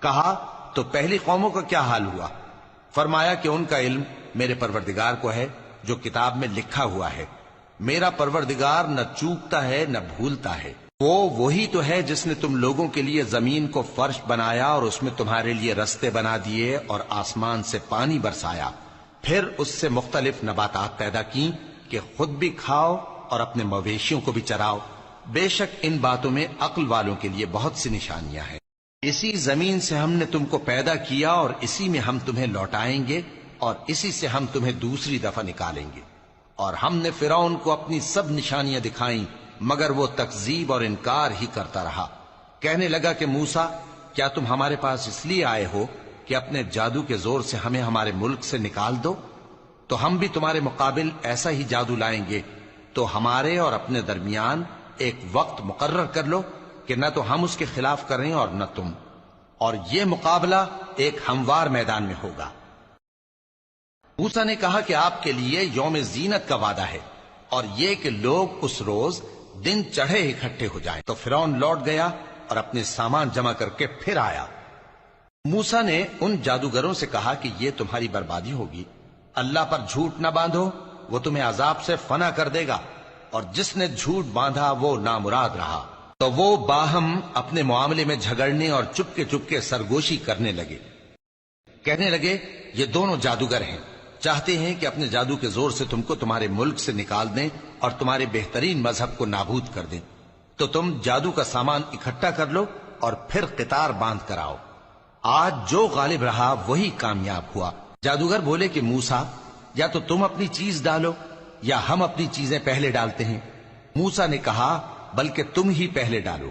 کہا تو پہلی قوموں کا کیا حال ہوا؟ فرمایا کہ ان کا علم میرے پروردگار کو ہے جو کتاب میں لکھا ہوا ہے۔ میرا پروردگار نہ چوکتا ہے نہ بھولتا ہے۔ وہ وہی تو ہے جس نے تم لوگوں کے لیے زمین کو فرش بنایا اور اس میں تمہارے لیے رستے بنا دیے اور آسمان سے پانی برسایا، پھر اس سے مختلف نباتات پیدا کی کہ خود بھی کھاؤ اور اپنے مویشیوں کو بھی چراؤ۔ بے شک ان باتوں میں عقل والوں کے لیے بہت سی نشانیاں ہیں۔ اسی زمین سے ہم نے تم کو پیدا کیا اور اسی میں ہم تمہیں لوٹائیں گے اور اسی سے ہم تمہیں دوسری دفعہ نکالیں گے۔ اور ہم نے فرعون کو اپنی سب نشانیاں دکھائیں مگر وہ تکذیب اور انکار ہی کرتا رہا۔ کہنے لگا کہ موسیٰ، کیا تم ہمارے پاس اس لیے آئے ہو کہ اپنے جادو کے زور سے ہمیں ہمارے ملک سے نکال دو؟ تو ہم بھی تمہارے مقابل ایسا ہی جادو لائیں گے، تو ہمارے اور اپنے درمیان ایک وقت مقرر کر لو کہ نہ تو ہم اس کے خلاف کریں اور نہ تم، اور یہ مقابلہ ایک ہموار میدان میں ہوگا۔ موسیٰ نے کہا کہ آپ کے لیے یوم زینت کا وعدہ ہے اور یہ کہ لوگ اس روز دن چڑھے اکٹھے ہو جائیں۔ تو فرعون لوٹ گیا اور اپنے سامان جمع کر کے پھر آیا۔ موسیٰ نے ان جادوگروں سے کہا کہ یہ تمہاری بربادی ہوگی، اللہ پر جھوٹ نہ باندھو، وہ تمہیں عذاب سے فنا کر دے گا، اور جس نے جھوٹ باندھا وہ نامراد رہا۔ تو وہ باہم اپنے معاملے میں جھگڑنے اور چپکے سرگوشی کرنے لگے۔ کہنے لگے یہ دونوں جادوگر ہیں، چاہتے ہیں کہ اپنے جادو کے زور سے تم کو تمہارے ملک سے نکال دیں اور تمہارے بہترین مذہب کو نابود کر دیں۔ تو تم جادو کا سامان اکٹھا کر لو اور پھر قطار باندھ کر آؤ۔ آج جو غالب رہا وہی کامیاب ہوا۔ جادوگر بولے کہ موسیٰ، یا تو تم اپنی چیز ڈالو یا ہم اپنی چیزیں پہلے ڈالتے ہیں۔ موسیٰ نے کہا بلکہ تم ہی پہلے ڈالو۔